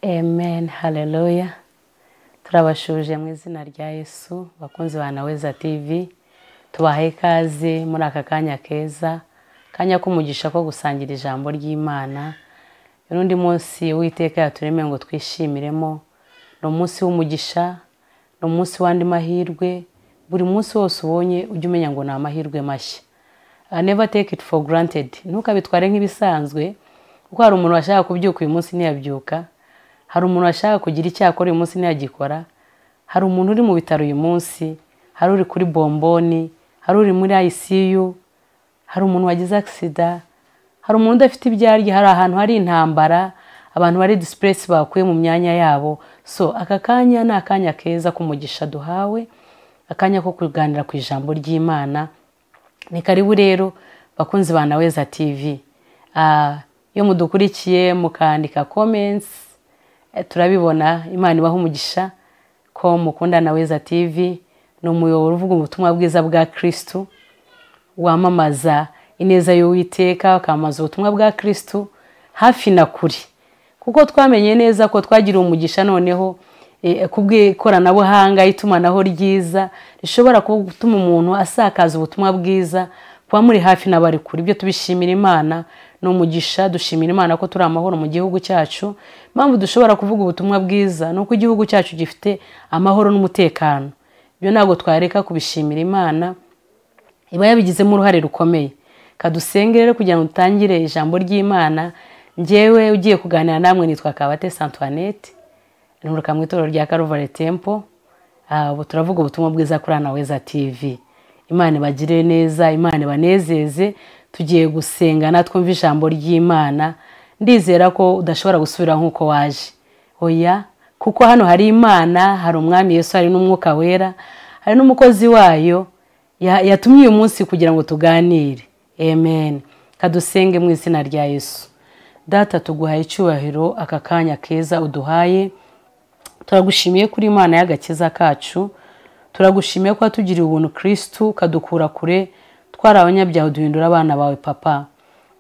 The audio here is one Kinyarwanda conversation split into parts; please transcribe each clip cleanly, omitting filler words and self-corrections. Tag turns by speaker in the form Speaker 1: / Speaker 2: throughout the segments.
Speaker 1: Amen, haleluya. Turabashuje mu izina rya Yesu, bakunzi ba Neza TV. Tubahe ikaze muri aka kanya keza, kanya kumugisha ko gusangira ijambo ry'Imana. Urundi munsi Uwiteka yaturemeye ngo twishimiremo. No munsi w'umugisha, no munsi wandi mahirwe, buri munsi wose ubonye ujye umenya ngo ni amahirwe mashya. Never take it for granted. Ntukabitware nk'ibisanzwe, kuko hari umuntu washaka kubyuka uyu munsi ntiyabyuka. Hari umuntu washaka kugira icyakora uyu munsi ntiyagikora. Hari umuntu uri mu bitaro uyu munsi, hari uri kuri bomboni, hari uri muri ICU, hari umuntu wagize accident, hari umuntu udafite ibyarya, hari ahantu hari intambara, abantu bari displace bakuye mu myanya yabo. So aka kanya ni akanya keza kumugisha duhawe, akanya ko kuganira ku ijambo ry'Imana. Ni karibu rero bakunzi ba Neza TV. Iyo mudukurikiye mukandika comments, turabibona. Imana ibahe umugisha ko mukunda Neza TV. Ni umuyoboro uvuga ubutumwa bwiza bwa Kristo, wamamaza ineza y'Uwiteka, akamaza ubutumwa bwa Kristo hafi na kuri. Kuko twamenye neza ko twagira umugisha noneho kubw'ikoranabuhanga, itumanaho ryiza rishobora gutuma umuntu asakaza ubutumwa bwiza kuba muri hafi n'abari kuri. Ibyo tubishimira Imana, no umugisha. Dushimira Imana ko turi amahoro mu gihugu cyacu. Impamvu dushobora kuvuga ubutumwa bwiza nuko igihugu cyacu gifite amahoro n'umutekano. Ibyo ntabwo twareka kubishimira Imana, iba yabigizemo uruhare rukomeye. Kadusenge rero kugira ngo dutangire ijambo ry'Imana. Njyewe ugiye kuganira namwe nitwa Antoinette, nturuka mu itorero rya Calvary Temple. Ubu turavuga ubutumwa bwiza kuri Neza TV. Imana ibagire neza, Imana ibanezeze. Tugiye gusenga natwumva ijambo ry'Imana. Ndizera ko udashobora gusubira nkuko waje. Oya, kuko hano hari Imana, hari umwami Yesu, hari n'umwuka wera, hari n'umukozi wayo yatumye uyu munsi kugira ngo tuganire. Amen. Kadusenge mu izina rya Yesu. Data, tuguhaye icyubahiro aka kanya keza uduhaye. Turagushimiye kuri Imana y'agakiza kacu. Turagushimiye ko watugiriye ubuntu Kristo, kadukura kure twari abanyabyaha duhindura abana bawe Papa.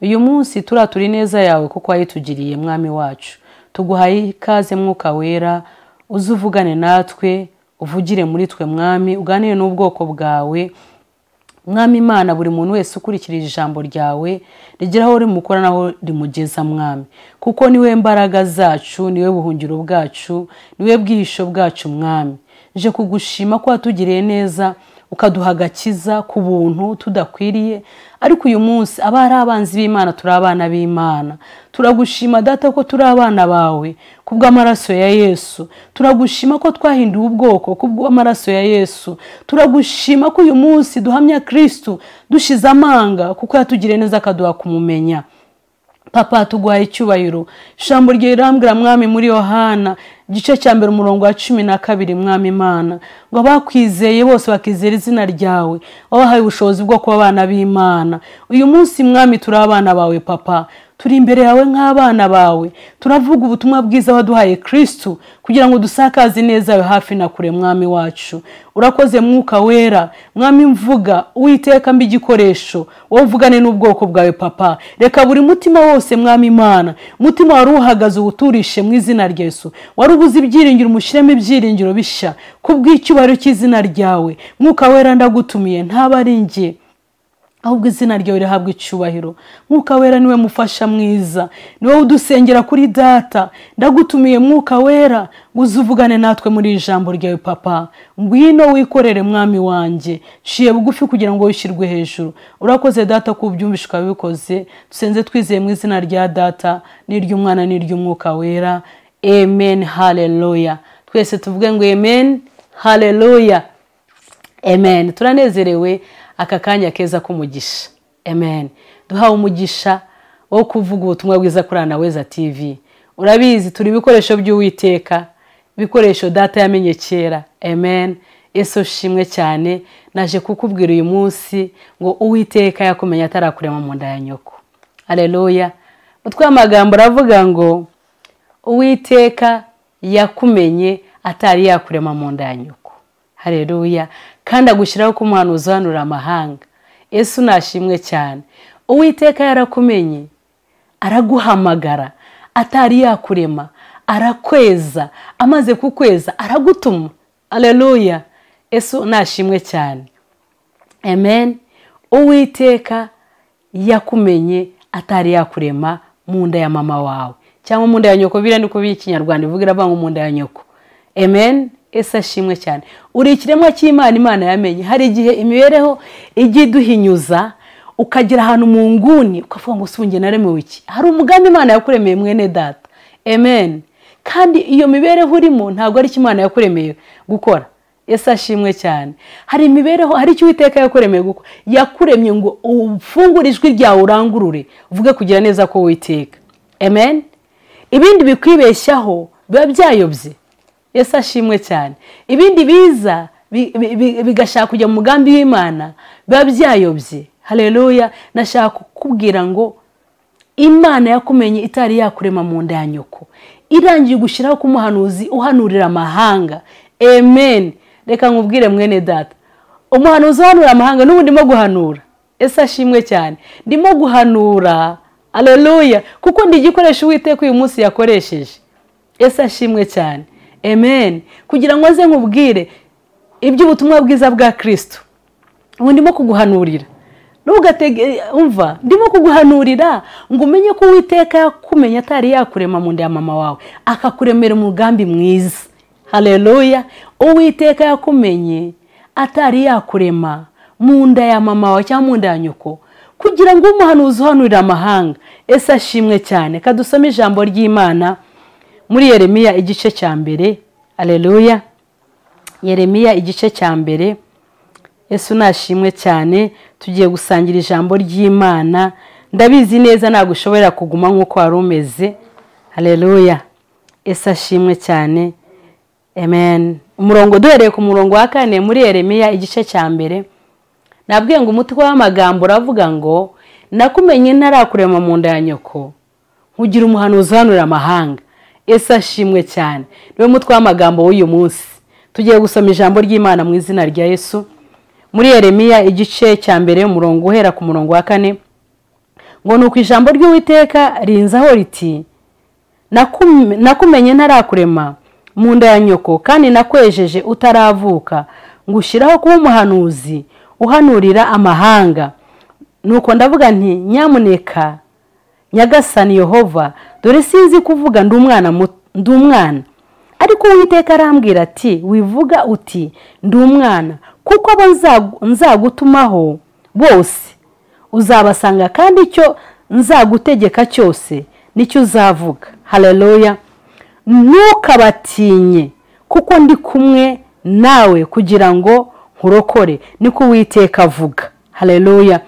Speaker 1: Uyu munsi turatura ineza yawe kuko wayitugiriye mwami wacu. Tuguhaye ikaze mwuka wera, uzuvugane natwe, uvugire muri twe mwami, uganire n'ubwoko bwawe. Mwami Imana, buri muntu wese ukurikirije ijambo ryawe rigira aho rimukora naho rimugeza mwami, kuko niwe mbaraga zacu, niwe buhungiro bwacu, niwe bwihisho bwacu mwami. Nje kugushima ko watugiriye neza, ukaduha agakiza ku buntu tudakwiriye. Ariko uyu munsi abari abanzi b'Imana turi abana b'Imana. Turagushima Data ko turi abana bawe kubw'amaraso ya Yesu. Turagushima ko twahinduwe ubwoko kubw'amaraso ya Yesu. Turagushima ko uyu munsi duhamya Kristo dushize amanga kuko yatugiriye neza akaduha kumumenya. Papa, tuguhaye icyubahiro. Ijambo rye rirambwira mwami muri Yohana igice cya 1 umurongo wa 12 mwami Imana ngo bakwizeye bose bakizera izina ryawe, wabahaye ubushobozi bwo kuba abana b'Imana. Uyu munsi mwami turi abana bawe Papa, turi imbere yawe nk'abana bawe. Turavuga ubutumwa bwiza waduhaye Kristo kugira ngo dusakaze neza yawe hafi na kure mwami wacu. Urakoze mwuka wera mwami, mvuga Uwiteka mbi igikoresho, wowe uvugane n'ubwoko bwawe Papa. Reka buri mutima wose mwami Imana, umutima wari uhagaze uwuturishe mu izina rya Yesu. Warubuze ibyiringiro umushyiremo ibyiringiro bishya kubw'icyubahiro cy'izina ryawe. Mwuka wera ndagutumiye, ntaba ari njye ahubwo izina ryawe rihabwa icyubahiro. Mwuka wera niwe mufasha mwiza, niwe udusengera kuri Data. Ndagutumiye mwuka wera, uzuvugane natwe muri ijambo ryawe Papa. Ngwino wikorere mwami wanjye, ciye bugufi kugira ngo wishyirwe hejuru. Urakoze Data ko ubyumvisha ukabikoze. Dusenze twizeye mu izina rya Data n'iry'Umwana n'iry'Umwuka wera. Amen, haleluya. Twese tuvuge ngo amen, haleluya. Amen. Turanezerewe aka kanya keza kumugisha. Amen. Duhawe umugisha wo kuvuga ubutumwa bwiza kuri Neza TV. Urabizi turi ibikoresho by'Uwiteka, ibikoresho Data yamenye kera. Amen. Yesu shimwe cyane. Naje kukubwira uyu munsi ngo Uwiteka yakumenye atarakurema munda ya nyoko. Haleluya. Mutwe amagambo aravuga ngo Uwiteka yakumenye atari yakurema munda ya nyoko. Haleluya. Kandi agushyiraho ko umuhanuzi uhanura amahanga. Yesu nashimwe cyane. Uwiteka yarakumenye, araguhamagara atari yakurema, arakweza, amaze kukweza aragutuma. Haleluya. Yesu nashimwe cyane. Amen. Uwiteka yakumenye atari yakurema munda ya mama wawe cyangwa munda ya nyoko, bira niko b'ikinyarwanda ivugira banga munda ya nyoko. Amen. Yesu ashimwe cyane. Uri ikiremwa cy'Imana, Imana yamenye. Hari igihe imibereho igi duhinyuza ukagira ahantu mu nguni ukavuga ngo sunge naremewe iki. Hari umugambi Imana yakuremeye mwene data. Amen. Kandi iyo mibereho urimo ntabwo ari Imana yakuremeye gukora. Yesu ashimwe cyane. Hari imibereho, hari icyo Uwiteka yakuremeye gukora. Yakuremye ngo ufungure ijwi ryawe urangurure uvuge kugira neza ko Uwiteka. Amen. Ibindi bikwibeshyaho biba byayobye. Yesu ashimwe cyane. Ibindi biza bigashaka kujya mu mugambi w'Imana biba byayobye. Haleluya. Nashaka kukubwira ngo Imana yakumenye itari yakurema mu nda ya nyoko, irangiye gushiraho kumuhanuzi uhanurira amahanga. Amen. Reka nkubwire mwene data, umuhanuzi uhanura amahanga n'ubu ndimo guhanura. Yesu ashimwe cyane. Ndimo guhanura. Haleluya. Kuko ndi igikoresho Uwiteka uyu munsi yakoresheje. Yesu ashimwe cyane. Amen. Kugira ngo aze nkubwire iby'ubutumwa bwiza bwa Kristo. Ubu ndimo kuguhanurira. Nugatege umva, ndimo kuguhanurira ngo umenye ko Uwiteka yakumenye atari yakurema mu nda ya mama wawe, akakuremera umugambi mwiza. Haleluya. Uwiteka yakumenye atari yakurema mu nda ya mama wawe cyangwa mu nda ya nyoko kugira ngo umuhanuzi uhanurira amahanga. Yesu ashimwe cyane. Kadusome ijambo ry'Imana muri Yeremiya igice cya mbere. Haleluya. Yeremiya igice cya mbere. Yesu nashimwe cyane. Tugiye gusangira ijambo ry'Imana. Ndabizi neza ntabwo ushobora kuguma nk'uko wari umeze. Haleluya. Yesu ashimwe cyane. Amen. Umurongo duhereye ku murongo wa 4 muri Yeremiya igice cya mbere. Nabwiye ngo umutwe w'amagambo uravuga ngo nakumenye ntarakurema mu nda ya nyoko nkugira umuhanuzi uhanurira amahanga. Yesu ashimwe cyane. Niwe mutwe w'amagambo w'uyu munsi. Tugiye gusoma ijambo ry'Imana mu izina rya Yesu. Muri Yeremiya igice cya mbere umurongo uhera ku murongo wa 4 ngo nuko ijambo ry'Uwiteka rinzaho riti nakumenye ntarakurema mu nda ya nyoko kandi nakwejeje utaravuka ngushiraho kuba umuhanuzi uhanurira amahanga. Nuko ndavuga nti nyamuneka Nyagasani Yehova, dore sinzi kuvuga ndi umwana. Ariko Uwiteka arambwira ati wivuga uti ndi umwana, kuko abo nzagutumaho bose uzabasanga kandi icyo nzagutegeka cyose nicyo uzavuga. Haleluya. Ntukabatinye kuko ndi kumwe nawe kugira ngo nkurokore, niko Uwiteka avuga. Haleluya.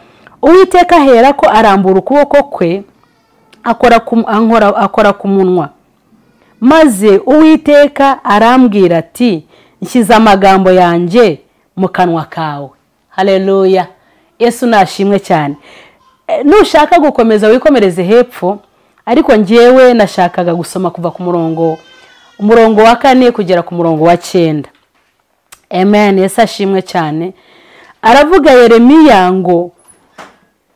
Speaker 1: Uwiteka hera ko arambura ukuboko kwe akora ku munwa, maze Uwiteka arambwira ati nshyize amagambo yanjye mu kanwa kawe. Haleluya. Yesu nashimwe cyane. Nushaka gukomeza wikomereze hepfo, ariko ngewe nashakaga gusoma kuva ku umurongo wa 4 kugera ku murongo wa 9. Amen. Yesu ashimwe cyane. Aravuga Yeremiya ngo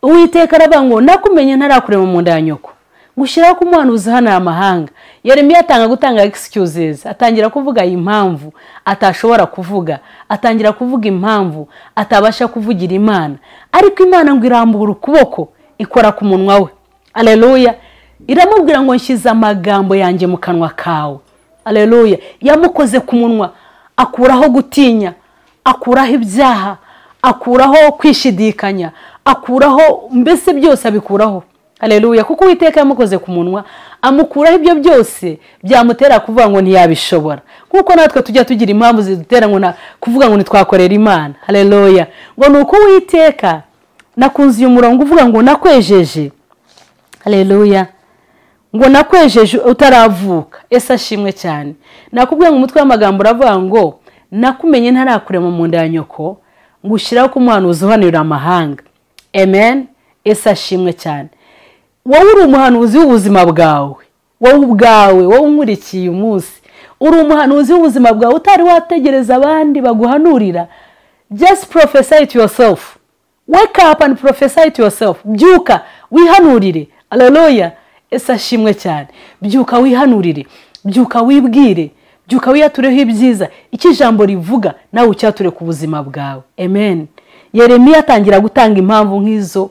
Speaker 1: Uwiteka aravuga ngo nakumenye ntarakurema mu nda ya nyoko ngushiraho kumuhanuzi uhanurira amahanga. Yeremiya atanga gutanga excuses, atangira kuvuga impamvu atashobora kuvuga, atangira kuvuga impamvu atabasha kuvugira Imana. Ariko Imana ngo irambura ukuboko ikora ku munwa we. Haleluya. Iramubwira ngo nshyize amagambo yanjye mu kanwa kawe. Haleluya. Yamukoze ku munwa, akuraho gutinya, akuraho ibyaha, akuraho kwishidikanya, akuraho mbese byose abikuraho. Haleluya. Kuko Uwiteka yamukoze ku munwa, amukuraho ibyo byose byamutera kuvuga ngo ntiyabishobora. Kuko natwe tujya tugira impamvu zidutera ngo kuvuga ngo nitwakorera Imana. Haleluya. Ngo nuko Uwiteka nakunze uyu murongo uvuga ngo nakwejeje. Haleluya. Ngo nakwejeje utaravuka. Yesu ashimwe cyane. Nakubwiye ngo umutwe w'amagambo uravuga ngo nakumenye ntarakurema mu nda ya nyoko ngushiraho kumuhanuzi uhanurira amahanga. Amen. Yesu ashimwe cyane. Wowe uri umuhanuzi w'ubuzima bwawe. Wowe unkurikiye umunsi. Uri umuhanuzi w'ubuzima bwawe utari wategereza abandi baguhanurira. Just prophesy to yourself. Wake up and prophesy to yourself. Byuka wihanurire. Haleluya. Yesu ashimwe cyane. Byuka wihanurire. byuka wibwire, byuka wiyatureho ibyiza, icyo ijambo rivuga nawe ucyature ku buzima bwawe. Amen. Yeremiya atangira gutanga impamvu nk'izo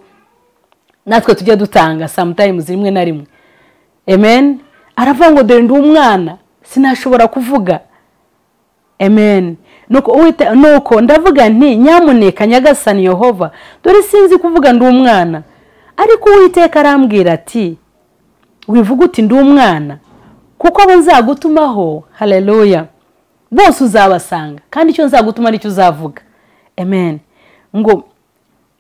Speaker 1: natwe tujya dutanga sometimes rimwe na rimwe. Amen. Aravuga ngo dore ndi umwana sinashobora kuvuga. Amen. Nuko ndavuga nti nyamuneka Nyagasani Yehova, dore sinzi kuvuga ndi umwana. Ariko Uwiteka arambwira ati wivuga uti ndi umwana, kuko abo nzagutumaho, haleluya, bose uzabasanga, kandi icyo nzagutuma nicyo uzavuga. Amen. Ngo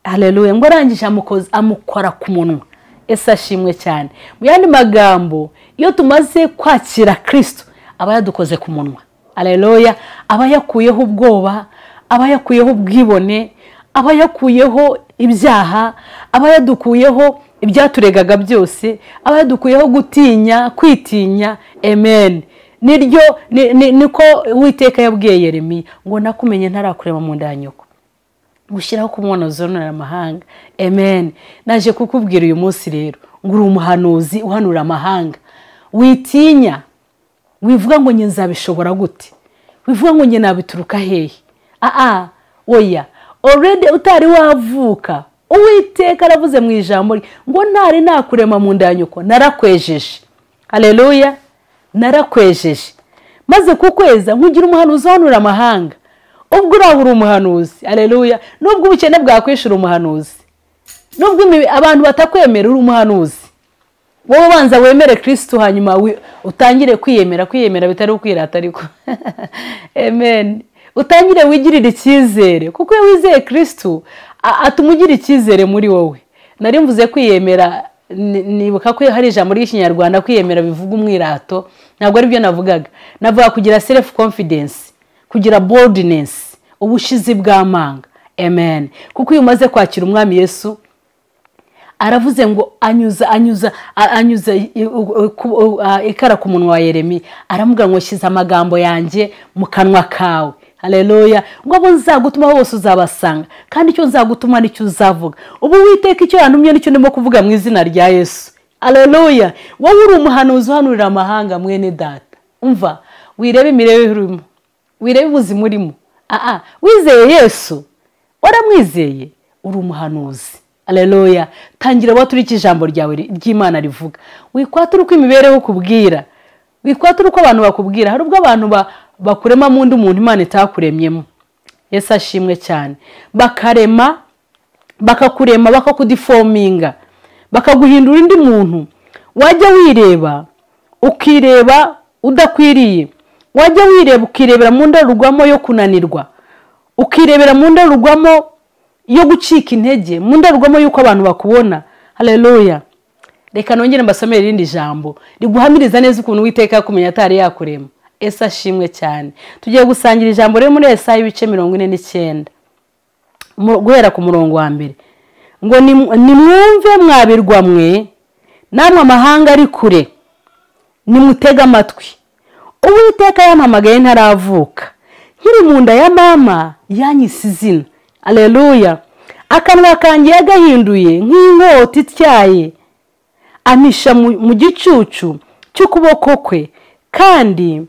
Speaker 1: haleluya, ngo arangije amukora ku munwa. Ese ashimwe cyane. Mu yandi magambo, iyo tumaze kwakira Kristo aba yadukoze ku munwa. Haleluya. Aba yakuyeho ubwoba, aba yakuyeho ubwibone, aba yakuyeho ibyaha, aba yadukuyeho ibyaturegaga byose, aba yadukuyeho gutinya, kwitinya. Amen. Niko Uwiteka yabwiye Yeremiya ngo nakumenye ntarakurema mu nda ya nyoko, gushyiraho kumubona uzonera amahanga. Amen. Naje kukubwira uyu munsi rero ngo uri umuhanuzi uhanura amahanga. Witinya, wivuga ngo njye nzabishobora gute, wivuga ngo njye nabituruka hehe. Oya, already utari wavuka Uwiteka aravuze mu ijambo ngo ntari nakurema mu nda ya nyoko narakwejeje. Haleluya. Narakwejeje maze kukweza nkugira umuhanuzi uhanura amahanga. Ubwo urahura umuhanuzi. Haleluya. Nubwo ubukene bwakwishura umuhanuzi, nubwo abantu batakwemera uri umuhanuzi, wowe banza wemere Kristo hanyuma utangire kwiyemera bitari ukwirata ariko. Amen. Utangire wigirire icyizere, kuko iyo wizeye Kristo atumugira icyizere muri wowe. Nari mvuze kwiyemera, nibuka ko hari ijambo ry'Ikinyarwanda kwiyemera bivuga umwirato, ntabwo ari byo navugaga. Navuga kugira self confidence, kugira boldness, ubushizi bw'amanga. Amen. Kuko iyo umaze kwakira umwami Yesu aravuze ngo anyuza ikara ku munwa wa Yeremiya, aramuga ngo shyize amagambo yanjye mu kanwa kawe. Haleluya. Ngo abo nzagutuma bose uzabasanga, kandi icyo nzagutuma nicyo uzavuga. Ubu Uwiteka icyo yantumye nicyo ndimo kuvuga mu izina rya Yesu. Haleluya. Wowe uri umuhanuzi uhanurira amahanga mwene data. Umva, wirebe imirebe urimo, wirebe ubuzima urimo. Wizeye Yesu, waramwizeye, uri umuhanuzi. Haleluya. Tangira waturika ijambo ryawe ry'Imana rivuga. Wikwatura uko imibereho kubwira, wikwatura uko abantu bakubwira. Hari ubwo abantu bakurema mu ndi umuntu Imana itakuremyemo. Yesu ashimwe cyane. Bakakurema bakakudiforminga, bakaguhindura indi muntu. Wajya wireba ukireba udakwiriye, wajya wireba ukirebera mu ndorerwamo yo kunanirwa, ukirebera mu ndorerwamo yo gucika intege, mu ndorerwamo yuko abantu bakubona. Haleluya. Reka nongere mbasomere irindi jambo riguhamiriza neza ukuntu Uwiteka yakumenye atari yakurema. Ese ashimwe cyane. Tugiye gusangira ijambo rero muri Yesaya ibice 49 guhera ku murongo wa mbere. Ngo nimwumve mwabirwa mwe, namwe amahanga ari kure, nimutega amatwi. Uwiteka yampamagaye ntaravuka, nkiri mu nda ya mama yanyise izina. Haleluya. Akanwa kanjye yagahinduye nk'inkota ityaye, amisha mu gicucu cy'ukuboko kwe, kandi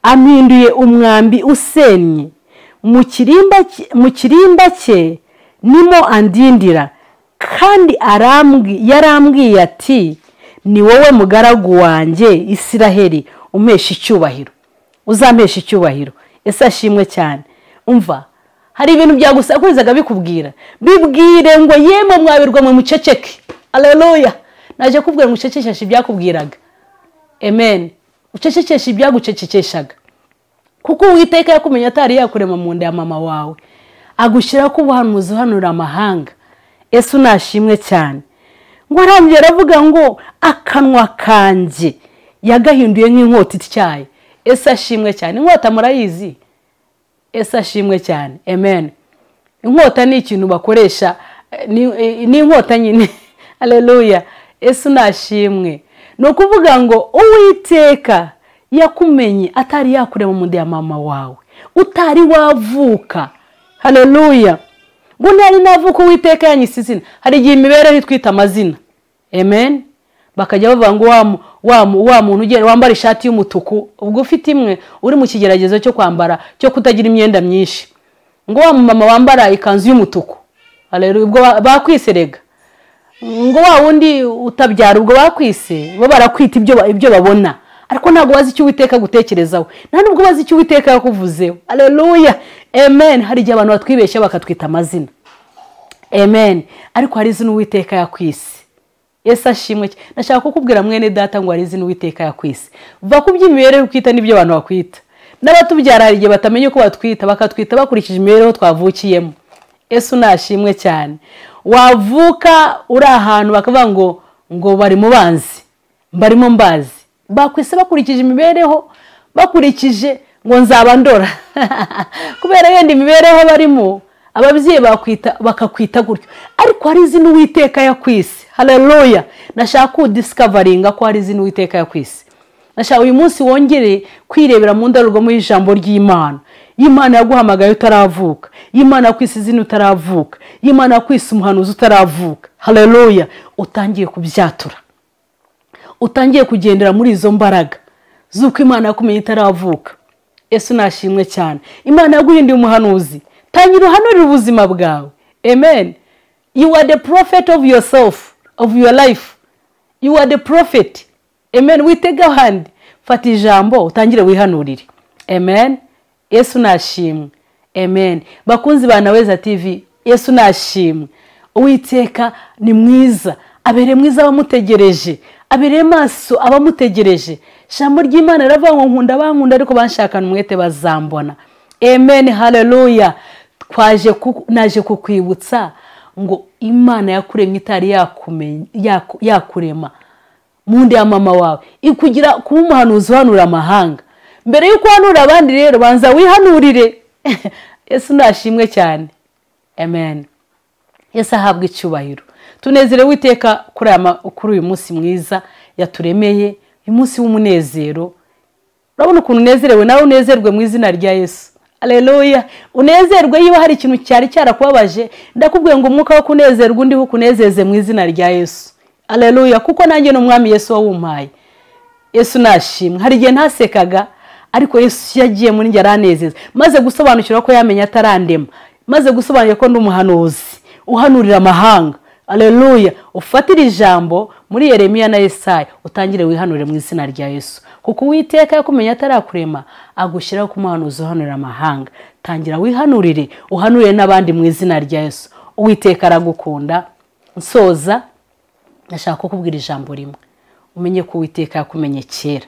Speaker 1: ampinduye umwambi usenye. Mu kirimba cye nimo andindira, kandi yarambwiye ati ni wowe mugaragu wanjye Isiraheli umpesha icyubahiro, uzampesha icyubahiro. Ese ashimwe cyane. Umva, hari ibintu byagusakurizaga bikubwira, bibwire ngo yemwe mwabirwa mwe muceceke. Haleluya. Naje kubwira ngo ucecekeshe ibyakubwiraga. Amen. Ucecekeshe ibyagucecekeshaga, kuko Uwiteka yakumenye atari yakurema mu nda ya mama wawe, agushyira ko ubuhanuzi uhanura amahanga. Yesu nashimwe cyane. Ngo arambye aravuga ngo akanwa kanjye yagahinduye nk'inkota ityaye. Ese ashimwe cyane. Inkota murayizi? Ese ashimwe cyane. Amen. Inkota ni ikintu bakoresha, ni inkota nyine. Haleluya. Yesu nashimwe. No kuvuga ngo Uwiteka yakumenye atari yakurema mu nda ya mama wawe, utari wavuka. Haleluya. Ngo ntari navuka Uwiteka yanyise izina. Hari igihe imibereho itwita amazina. Amen. Bakajya bavuga ngo wa muntu ugera wambara ishati y'umutuku ubwo ufite imwe uri mu kigeragezo cyo kwambara cyo kutagira imyenda myinshi, ngo wa mama wambara ikanzu y'umutuku, haleluya, ubwo bakwiserega, ngo wa wundi utabyara ubwo bakwise, bo barakwita ibyo babona, ariko ntago bazi icyo Uwiteka gutekerezaho, nta nubwo bazi icyo Uwiteka yakuvuzeho. Haleluya, amen. Hari igihe abantu batwibeshya bakatwita amazina, amen, ariko hari izina Uwiteka yakwise. Yesu ashimwe. Nashaka kukubwira mwene data ngo hari izina Uwiteka yakwise. Va kubyimibereho kwita n'ibyo abantu bakwita. N'abatubyara hari igihe batamenye ko batwita, bakatwita bakurikije imibereho twavukiyemo. Yesu nashimwe cyane. Wavuka uri ahantu bakavuga ngo bari mu banzi, barimo mbazi, bakwise bakurikije imibereho, bakurikije ngo nzaba ndora kubera yenda imibereho barimo ababyeyi bakakwita gutyo, ariko hari izina Uwiteka yakwise. Haleluya. Nashaka kudiscoveringa ko hari izina Uwiteka yakwise. Nashaka uyu munsi wongere kwirebera mu ndorerwamo y'ijambo ry'Imana. Imana yaguhamagaye utaravuka, Imana yakwise izina utaravuka, Imana yakwise umuhanuzi utaravuka. Haleluya. Utangiye kubyatura, utangiye kugendera muri izo mbaraga z'uko Imana yakumenye itaravuka. Yesu nashimwe cyane. Imana yaguhinduye umuhanuzi, tangira uhanurira ubuzima bwawe. Amen. You are the prophet of yourself, of your life. You are the prophet. Amen. Witega handi, fata ijambo utangire wihanurire. Amen. Yesu nashimwe. Amen. Bakunzi ba Naweza TV, Yesu nashimwe. Uwiteka ni mwiza, abere mwiza abamutegereje, abere maso abamutegereje. Ijambo ry'Imana riravuga ngo nkunda bankunda ariko banshakana umwete bazambona. Amen. Haleluya. Naje kukwibutsa ngo Imana yakuremye itari yakumenye yakurema munda ya mama wawe ikugira kuba umuhanuzi uhanura amahanga. Mbere yuko uhanura abandi rero banza wihanurire. Yesu nashimwe cyane. Amen. Yesu ahabwe icyubahiro. Tunezere Uwiteka kuri uyu munsi mwiza yaturemeye, uyu munsi w'umunezero. Urabona ukuntu unezerewe, nawe unezerwe mu izina rya Yesu. Haleluya. Unezerwe yiba hari ikintu cyari cyarakubabaje, ndakubwiye ngo umwuka wo kunezerwa undi kunezeze mu izina rya Yesu. Haleluya. Kuko nanjye n'umwami Yesu wawumpaye. Yesu nashimwe. Hari igihe ntasekaga, ariko Yesu yagiye muri njye aranezeza, maze gusobanukira ko yamenye atarandema, maze gusobanukira ko ndi umuhanuzi uhanurira amahanga. Haleluya. Ufatira ijambo muri Yeremiya na Yesaya, utangire wihanurire mu izina rya Yesu. Kuko Uwiteka yakumenye atarakurema, agushyiraho ku muhanuzi uhanurira amahanga. Tangira wihanurire, uhanurire n'abandi mu izina rya Yesu. Uwiteka aragukunda. Nsoza nashaka kukubwira ijambo rimwe. Umenye ko Uwiteka yakumenye kera.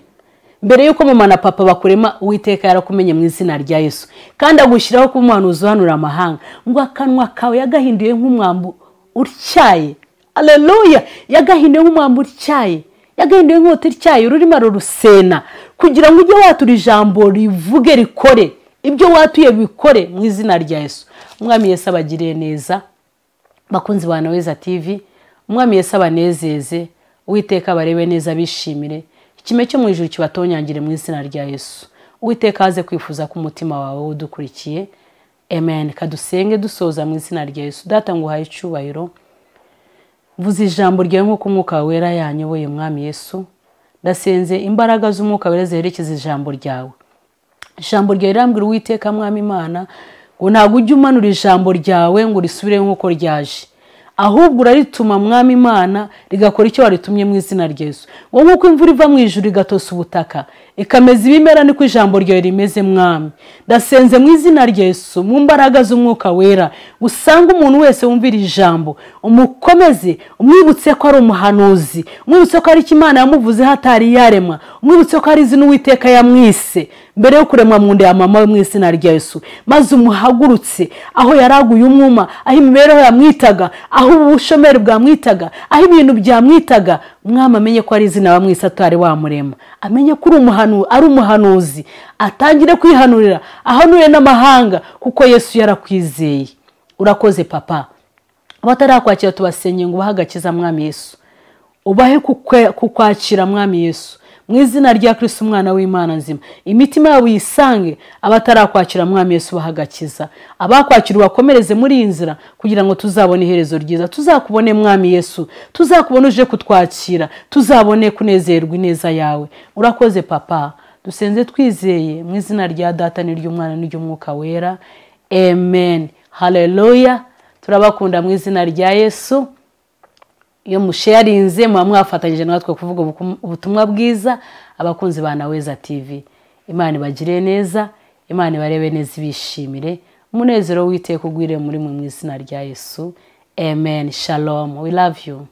Speaker 1: Mbere yuko mama na papa bakurema, Uwiteka yarakumenye mu izina rya Yesu. Kandi agushyiraho ku muhanuzi uhanurira amahanga, ngo akanwa kawe yagahinduye nk'umwambu utyaye. Haleluya. Yagahinduye nk'umwambu utyaye, yagahinduye nk'uti utyaye ururimo rurusena, kugira ngo ujye watura ijambo rivuge rikore, ibyo watuye bikore mu izina rya Yesu. Umwami Yesu abagiriye neza. Bakunzi ba Naweza TV, umwami Yesu abanezeze, Uwiteka barebe neza bishimire, ikime cyo mu ijuru kibatonyangire mu izina rya Yesu. Uwiteka aze kwifuza ku mutima wawe udukurikiye. Amen. Kadusenge dusoza mu izina rya Yesu. Data ngo uhaye icyubahiro, mvuze ijambo ryawe nk'uko umwuka wera yanyoboye mwami Yesu. Ndasenze imbaraga z'umwuka wera zerekeza ijambo ryawe. Ijambo ryawe rirambwira Uwiteka mwami Imana ngo ntabwo ujye umanura ijambo ryawe ngo risubire nk'uko ryaje, ahubwo urarituma mwami Imana rigakora icyo waritumye mu izina rya Yesu. Ngo nk'uko imvura iva mu ijuru igatosa ubutaka ikameza ibimera, niko ijambo ryawe rimeze mwami. Ndasenze mu izina rya Yesu, mu mbaraga z'umwuka wera, usanga umuntu wese wumvira ijambo umukomeze, umwibutse ko ari umuhanuzi, umwibutse ko ari Imana yamuvuze hatari yaremwa, umwibutse ko ari izina Uwiteka yamwise mbere yo kuremwa mu nda ya mama we mu izina rya Yesu. Maze umuhagurutse aho yaraguye umwuma, aho imibereho yamwitaga, aho ubushomeri bwamwitaga, aho ibintu byamwitaga, mwami amenye ko ari izina bamwise atari wamurema, amenye ko ari umuhanuzi, atangire kwihanurira, ahanure n'amahanga, kuko Yesu yarakwizeye. Urakoze papa. Abatarakwakira tubasenye ngo bahagakiza mwami Yesu, ubahe kukwakira mwami Yesu, mu izina rya Kristo umwana w'Imana nzima. Imitima yabo yisange, abatarakwakira mwami Yesu bahagakiza, abakwakira bakomereze muri iyi nzira kugira ngo tuzabone iherezo ryiza, tuzakubone mwami Yesu, tuzakubone uje kutwakira, tuzabone kunezerwa ineza yawe. Urakoze papa, dusenze twizeye mu izina rya Data n'iry'Umwana n'iry'Umwuka wera. Amen. Haleluya. Turabakunda mu izina rya Yesu. Iyo musharinze muba mwafatanyije natwe kuvuga ubutumwa bwiza, abakunzi ba Naweza TV. Imana ibagire neza, Imana ibarebe neza, ibishimire. Umunezero w'Iteka ugwire muri mu izina rya Yesu. Amen. Shalom. We love you.